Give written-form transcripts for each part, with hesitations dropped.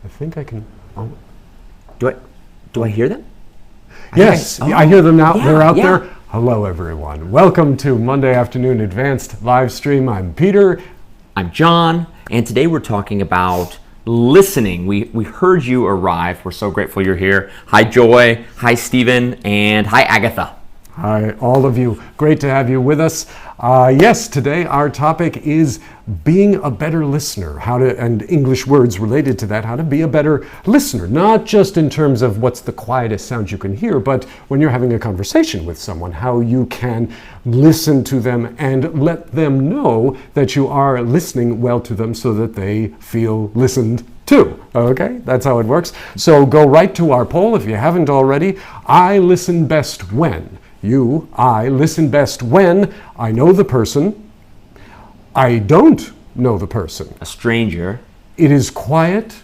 I think I can. Oh. Do I hear them? Yes, I hear them now. Yeah, They're out there. Hello, everyone. Welcome to Monday Afternoon Advanced Live Stream. I'm Peter. I'm John, and today we're talking about listening. We heard you arrive. We're so grateful you're here. Hi, Joy. Hi, Stephen. And hi, Agatha. Hi, all of you. Great to have you with us. Yes, today our topic is being a better listener, and English words related to that, how to be a better listener, not just in terms of what's the quietest sound you can hear, but when you're having a conversation with someone, how you can listen to them and let them know that you are listening well to them so that they feel listened to. Okay, that's how it works. So go right to our poll if you haven't already. I listen best when. I listen best when I know the person, I don't know the person. A stranger. It is quiet,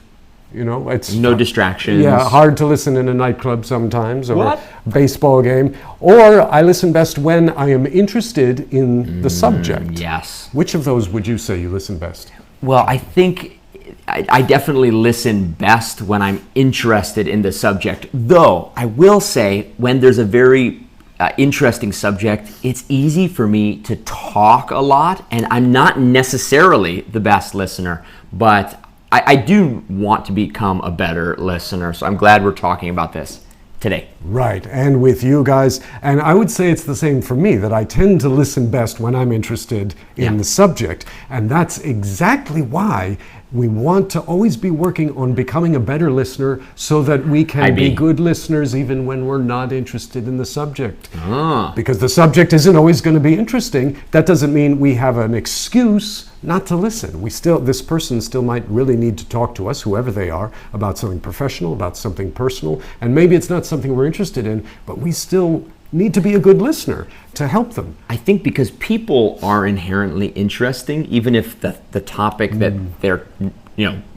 it's... No distractions. Yeah, hard to listen in a nightclub sometimes, or a baseball game. Or I listen best when I am interested in the subject. Yes. Which of those would you say you listen best? Well, I think I definitely listen best when I'm interested in the subject. Though, I will say, when there's a very interesting subject, it's easy for me to talk a lot, and I'm not necessarily the best listener, but I do want to become a better listener, so I'm glad we're talking about this today. Right, and with you guys, and I would say it's the same for me, that I tend to listen best when I'm interested in the subject, and that's exactly why we want to always be working on becoming a better listener so that we can be good listeners even when we're not interested in the subject. Because the subject isn't always going to be interesting. That doesn't mean we have an excuse not to listen. This person still might really need to talk to us, whoever they are, about something professional, about something personal, and maybe it's not something we're interested in, but we still need to be a good listener to help them. I think because people are inherently interesting, even if the topic that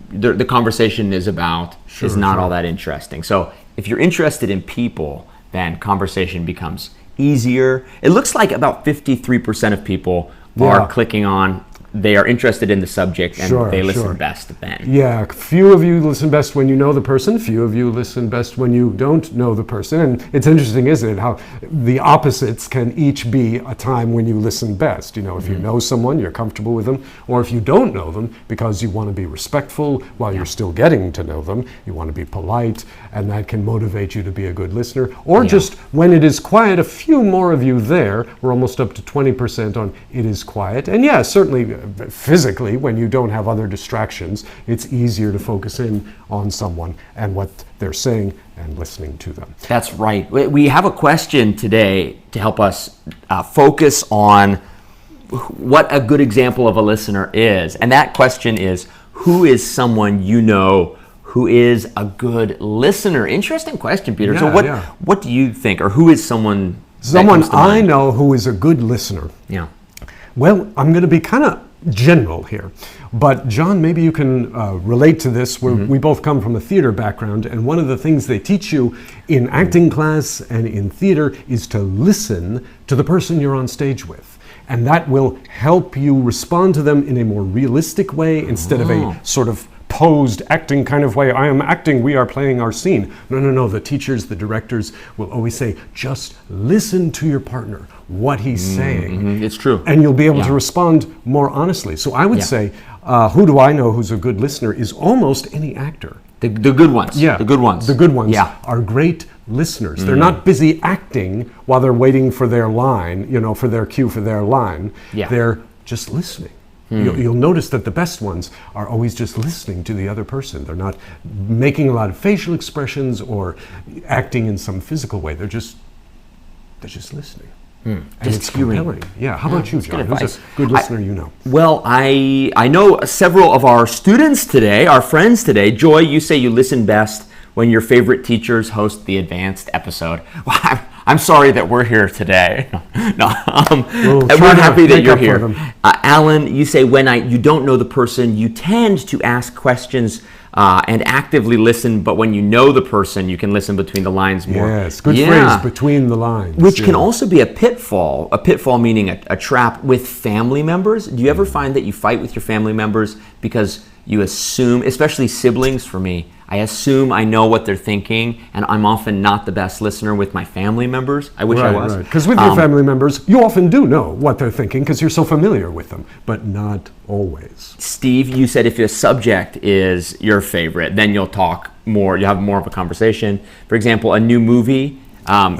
the conversation is about is not all that interesting. So if you're interested in people, then conversation becomes easier. It looks like about 53% of people are clicking on they are interested in the subject and they listen best then. Yeah, few of you listen best when you know the person, few of you listen best when you don't know the person. And it's interesting, isn't it, how the opposites can each be a time when you listen best. If you know someone, you're comfortable with them, or if you don't know them, because you want to be respectful while you're still getting to know them, you want to be polite, and that can motivate you to be a good listener. Or just when it is quiet, a few more of you there, we're almost up to 20% on it is quiet. And certainly physically, when you don't have other distractions, it's easier to focus in on someone and what they're saying and listening to them. That's right. We have a question today to help us focus on what a good example of a listener is. And that question is, who is someone you know who is a good listener? Interesting question, Peter. What do you think, or who is someone I know who is a good listener? Yeah. Well, I'm going to be kind of general here, but John, maybe you can relate to this. We both come from a theater background, and one of the things they teach you in acting class and in theater is to listen to the person you're on stage with. And that will help you respond to them in a more realistic way instead of a sort of posed acting kind of way. I am acting, we are playing our scene. No. The teachers, the directors will always say, just listen to your partner, what he's saying. It's true. And you'll be able to respond more honestly. So I would say, who do I know who's a good listener is almost any actor. The good ones. Yeah. The good ones. The good ones are great listeners. They're not busy acting while they're waiting for their line, for their cue for their line. They're just listening. You'll notice that the best ones are always just listening to the other person. They're not making a lot of facial expressions or acting in some physical way. They're just listening. And it's compelling. Yeah. How about you, John? Who's a good listener you know? Well, I know several of our students today, our friends today. Joy, you say you listen best when your favorite teachers host the advanced episode. Well, I'm sorry that we're here today. We're happy that you're here. Alan, you say when you don't know the person, you tend to ask questions and actively listen, but when you know the person, you can listen between the lines more. Yes, good phrase, between the lines. Which can also be a pitfall meaning a trap with family members. Do you ever find that you fight with your family members because you assume, especially siblings for me, I assume I know what they're thinking, and I'm often not the best listener with my family members. I wish I was. Right. Because with your family members, you often do know what they're thinking because you're so familiar with them, but not always. Steve, you said if a subject is your favorite, then you'll talk more, you'll have more of a conversation. For example, a new movie,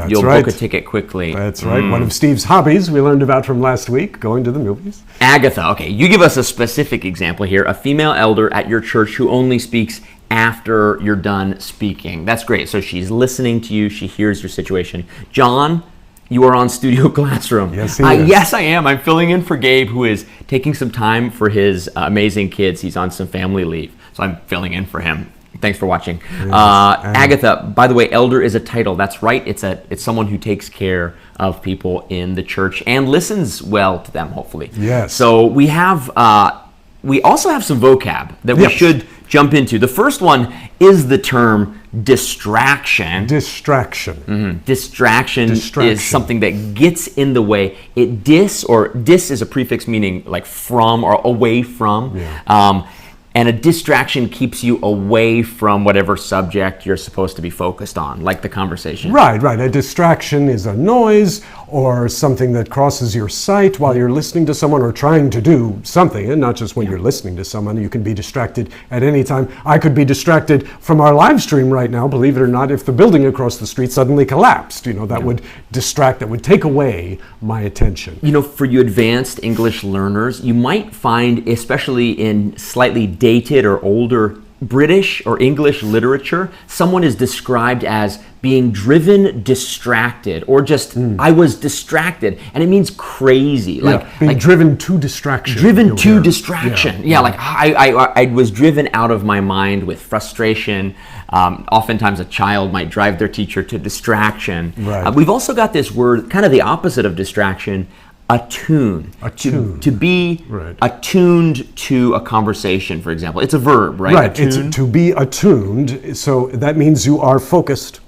you'll book a ticket quickly. That's right. One of Steve's hobbies we learned about from last week, going to the movies. Agatha, okay, you give us a specific example here. A female elder at your church who only speaks after you're done speaking. That's great. So she's listening to you. She hears your situation. John, you are on Studio Classroom. Yes, he is. Yes, I am. I'm filling in for Gabe, who is taking some time for his amazing kids. He's on some family leave. So I'm filling in for him. Thanks for watching. Yes, Agatha, by the way, elder is a title. That's right. It's someone who takes care of people in the church and listens well to them, hopefully. Yes. So we also have some vocab that we should jump into. The first one is the term distraction. Distraction. Distraction is something that gets in the way. Dis is a prefix meaning like from or away from. Yeah. And a distraction keeps you away from whatever subject you're supposed to be focused on, like the conversation. Right. A distraction is a noise or something that crosses your sight while you're listening to someone or trying to do something, and not just when you're listening to someone. You can be distracted at any time. I could be distracted from our live stream right now, believe it or not, if the building across the street suddenly collapsed. That would distract, that would take away my attention. For you advanced English learners, you might find, especially in slightly dated or older British or English literature, someone is described as being driven distracted, or just I was distracted, and it means crazy. Being driven to distraction. Driven to distraction. Like I was driven out of my mind with frustration. Oftentimes a child might drive their teacher to distraction. Right. We've also got this word, kind of the opposite of distraction, attune. To be attuned to a conversation, for example. It's a verb, right? Right. It's to be attuned. So that means you are focused.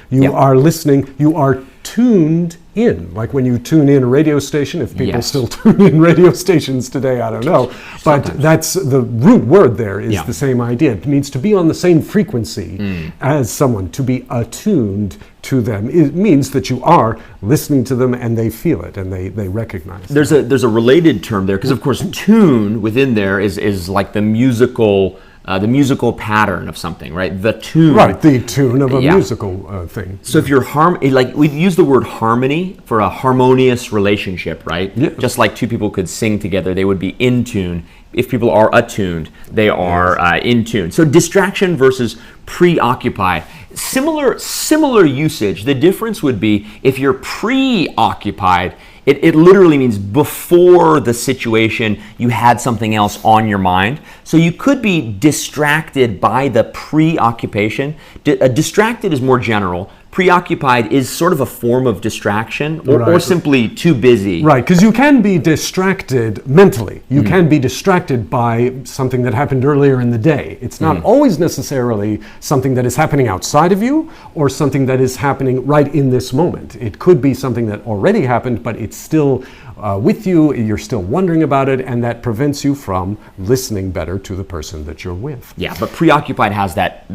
You are listening. You are tuned in. Like when you tune in a radio station, if people still tune in radio stations today, I don't know. But that's the root word there is the same idea. It means to be on the same frequency as someone, to be attuned to them. It means that you are listening to them and they feel it and they recognize it. There's a related term there, because of course tune within there is like the musical pattern of something, right? The tune. Right, the tune of a musical thing. So if you're we use the word harmony for a harmonious relationship, right? Yeah. Just like two people could sing together, they would be in tune. If people are attuned, they are in tune. So distraction versus preoccupied. Similar usage. The difference would be if you're preoccupied, it literally means before the situation you had something else on your mind. So you could be distracted by the preoccupation. Distracted is more general. Preoccupied is sort of a form of distraction or simply too busy. Right, because you can be distracted mentally. You can be distracted by something that happened earlier in the day. It's not always necessarily something that is happening outside of you or something that is happening right in this moment. It could be something that already happened, but it's still with you, you're still wondering about it, and that prevents you from listening better to the person that you're with. Yeah, but preoccupied has that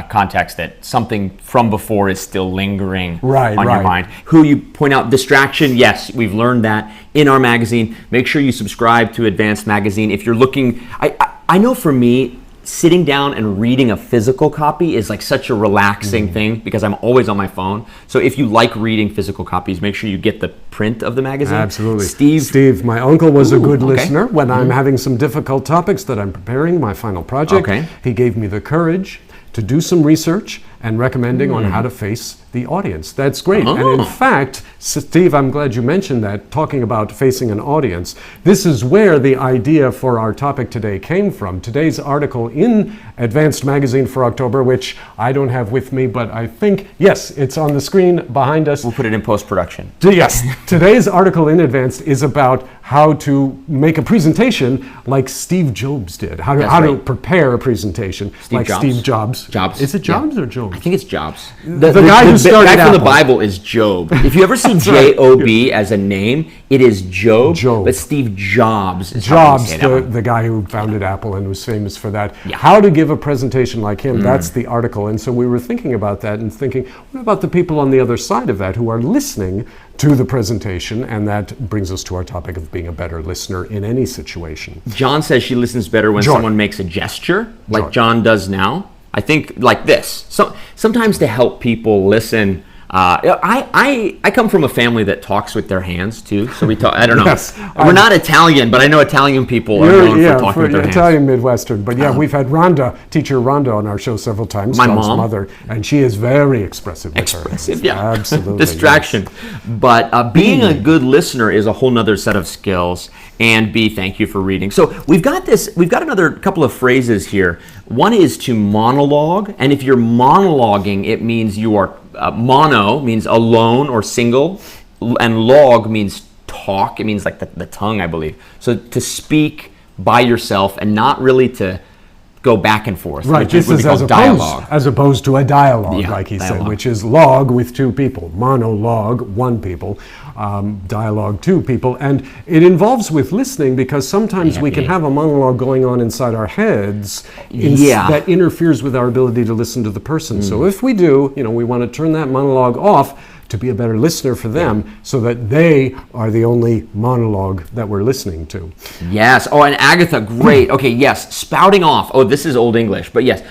context that something from before is still lingering on your mind. Who you point out, distraction, yes, we've learned that in our magazine. Make sure you subscribe to Advanced Magazine. If you're looking, I know for me, sitting down and reading a physical copy is like such a relaxing thing because I'm always on my phone. So if you like reading physical copies, make sure you get the print of the magazine. Absolutely. Steve, my uncle was a good listener. When I'm having some difficult topics that I'm preparing, my final project, he gave me the courage to do some research and recommending on how to face the audience. That's great. And in fact, Steve, I'm glad you mentioned that, talking about facing an audience. This is where the idea for our topic today came from. Today's article in Advanced Magazine for October, which I don't have with me, but I think, yes, it's on the screen behind us. We'll put it in post-production. Yes. Today's article in Advanced is about how to make a presentation like Steve Jobs did. How to prepare a presentation like Steve Jobs. Is it Jobs or Jobs? I think it's Jobs. The guy who started Apple. Apple. From the Bible is Job. If you ever see J-O-B as a name, it is Job. But Steve Jobs is the guy who founded Apple and was famous for that. Yeah. How to give a presentation like him, that's the article. And so we were thinking about that and thinking, what about the people on the other side of that who are listening to the presentation? And that brings us to our topic of being a better listener in any situation. John says she listens better when someone makes a gesture, like John does now. I think like this. So sometimes to help people listen. I come from a family that talks with their hands too, so we talk. I don't know. Yes, we're not Italian, but I know Italian people are known for talking with their hands. Italian Midwestern, but we've had teacher Rhonda on our show several times. My John's mom, mother, and she is very expressive. Absolutely. Distraction, but being a good listener is a whole nother set of skills. And B, thank you for reading. So we've got another couple of phrases here. One is to monologue, and if you're monologuing, it means you are mono means alone or single, and log means talk. It means like the tongue, I believe. So to speak by yourself and not really to go back and forth. Right, this is as opposed to a dialogue, like he said, which is log with two people, monologue, one people, dialogue, two people. And it involves with listening because sometimes we can have a monologue going on inside our heads that interferes with our ability to listen to the person. So if we do, we want to turn that monologue off to be a better listener for them so that they are the only monologue that we're listening to. Yes. Oh, and Agatha, great. Okay, yes, spouting off. Oh, this is Old English, but yes.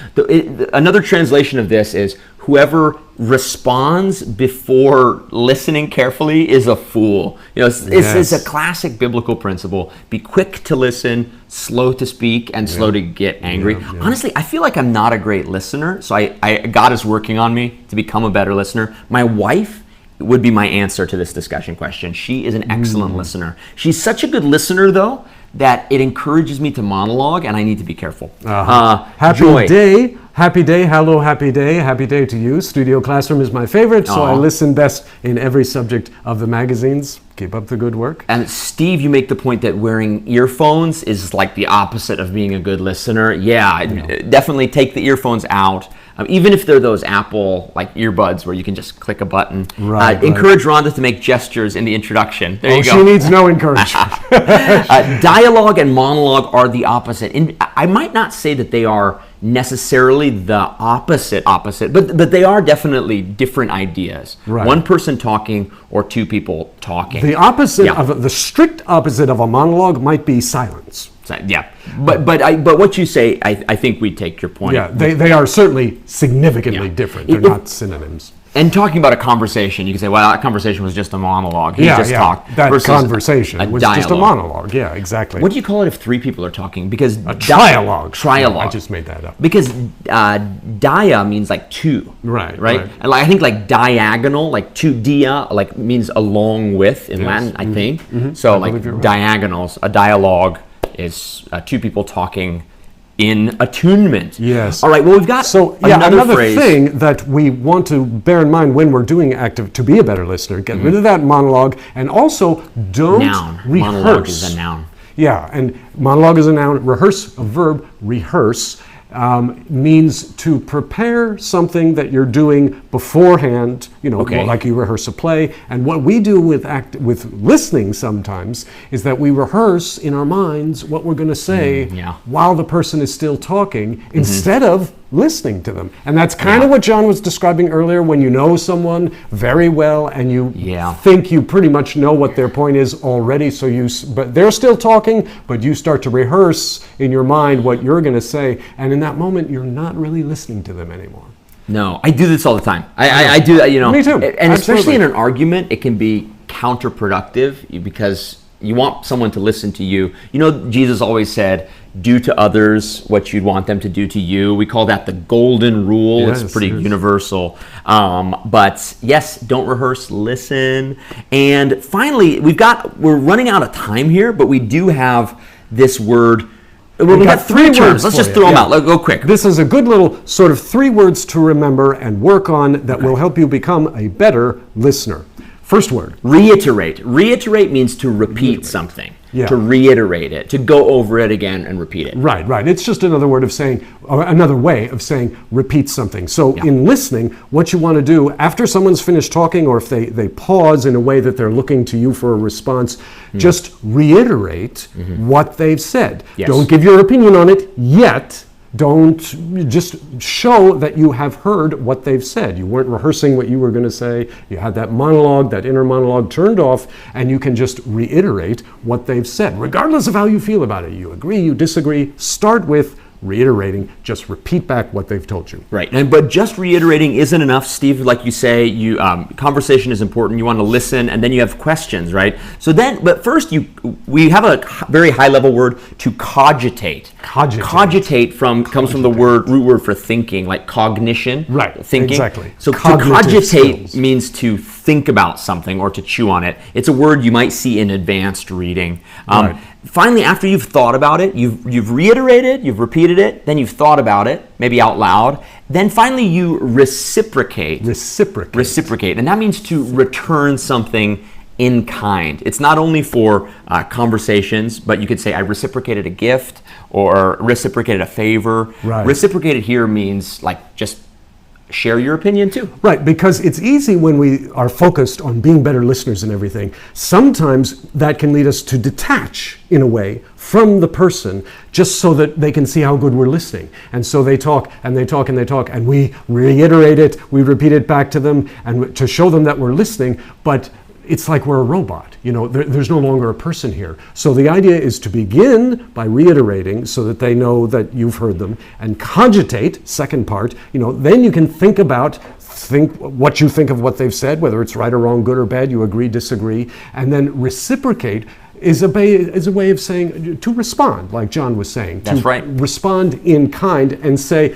Another translation of this is whoever responds before listening carefully is a fool. It's a classic biblical principle. Be quick to listen, slow to speak, and slow to get angry. Honestly, I feel like I'm not a great listener, so God is working on me to become a better listener. My wife would be my answer to this discussion question. She is an excellent listener. She's such a good listener, though, that it encourages me to monologue, and I need to be careful. Happy day. Hello, happy day to you. Studio Classroom is my favorite, so I listen best in every subject of the magazines. Keep up the good work. And Steve, you make the point that wearing earphones is like the opposite of being a good listener. Definitely take the earphones out. Even if they're those Apple earbuds where you can just click a button. Encourage Rhonda to make gestures in the introduction. There you go. She needs no encouragement. Dialogue and monologue are the opposite. And I might not say that they are necessarily the opposite, but they are definitely different ideas. One person talking or two people talking. The opposite of the strict opposite of a monologue might be silence. But what you say, I think we take your point. They are certainly significantly different. They're not synonyms. And talking about a conversation, you can say, well, that conversation was just a monologue. He just talked. That conversation was just a monologue. Yeah, exactly. What do you call it if three people are talking? Because a trialogue. Trialogue. I just made that up. Because dia means like two. Right. And I think diagonal, two dia, means along with in Latin, I think. So diagonals, a dialogue is two people talking in attunement. Yes. All right, well, we've got another phrase. Thing that we want to bear in mind when we're doing to be a better listener, get rid of that monologue, and also don't rehearse. Monologue is a noun. Yeah, and monologue is a noun, rehearse, a verb, rehearse, means to prepare something that you're doing beforehand, like you rehearse a play. And what we do with listening sometimes is that we rehearse in our minds what we're going to say while the person is still talking instead of listening to them. And that's kind of what John was describing earlier, when you know someone very well and you think you pretty much know what their point is already, but they're still talking, but you start to rehearse in your mind what you're going to say, and in that moment you're not really listening to them anymore. No, I do this all the time. I do that, Me too. And especially in an argument, it can be counterproductive because you want someone to listen to you. Jesus always said, do to others what you'd want them to do to you. We call that the golden rule. Yes, it's pretty universal. But yes, don't rehearse, listen. And finally, we're running out of time here, but we do have this word. We've got three terms. Let's just throw them out. Let's go quick. This is a good little sort of 3 words to remember and work on that will help you become a better listener. First word. Reiterate. Reiterate means to repeat something. to reiterate it, to go over it again and repeat it. Right, right. It's just another word of saying, or another way of saying repeat something. So in listening, what you want to do after someone's finished talking, or if they pause in a way that they're looking to you for a response, just reiterate what they've said. Yes. Don't give your opinion on it yet. Don't just show that you have heard what they've said. You weren't rehearsing what you were going to say. You had that monologue, that inner monologue turned off, and you can just reiterate what they've said, regardless of how you feel about it. You agree, you disagree. Start with reiterating, just repeat back what they've told you. Right, but just reiterating isn't enough, Steve. Like you say, conversation is important. You want to listen, and then you have questions, right? But first, we have a very high-level word to cogitate. Cogitate comes from the root word for thinking, like cognition. Right, thinking. Exactly. So Cognitive to cogitate skills means to think about something or to chew on it. It's a word you might see in advanced reading. Right. Finally, after you've thought about it, you've reiterated, you've repeated it, then you've thought about it, maybe out loud. Then finally you reciprocate. Reciprocate. And that means to return something in kind. It's not only for conversations, but you could say I reciprocated a gift or reciprocated a favor. Right. Reciprocated here means like just share your opinion too. Right, because it's easy when we are focused on being better listeners and everything. Sometimes that can lead us to detach, in a way, from the person, just so that they can see how good we're listening. And so they talk and they talk and they talk, and we reiterate it, we repeat it back to them, and to show them that we're listening, but it's like we're a robot. There's no longer a person here. So the idea is to begin by reiterating so that they know that you've heard them, and cogitate, second part, then you can think what you think of what they've said, whether it's right or wrong, good or bad, you agree, disagree, and then reciprocate is a way of saying to respond, like John was saying. That's right. Respond in kind and say,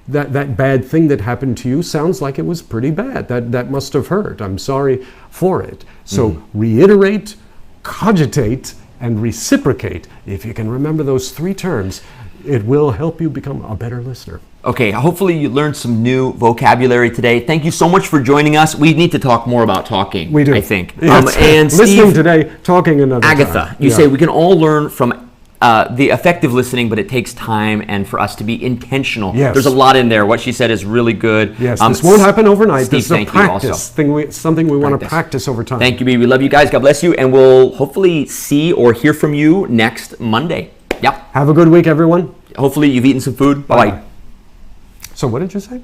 that bad thing that happened to you sounds like it was pretty bad. That must have hurt. I'm sorry for it. So reiterate, cogitate, and reciprocate. If you can remember those three terms, it will help you become a better listener. Okay, hopefully you learned some new vocabulary today. Thank you so much for joining us. We need to talk more about talking, we do. I think. Yes. And Steve, listening today, talking another Agatha, time. You say we can all learn from the effective listening, but it takes time and for us to be intentional. Yes. There's a lot in there. What she said is really good. Yes, this won't happen overnight. Steve, this is a practice thing. Something we want to practice over time. Thank you, B. We love you guys. God bless you. And we'll hopefully see or hear from you next Monday. Yep. Have a good week, everyone. Hopefully you've eaten some food. Bye-bye. So what did you say?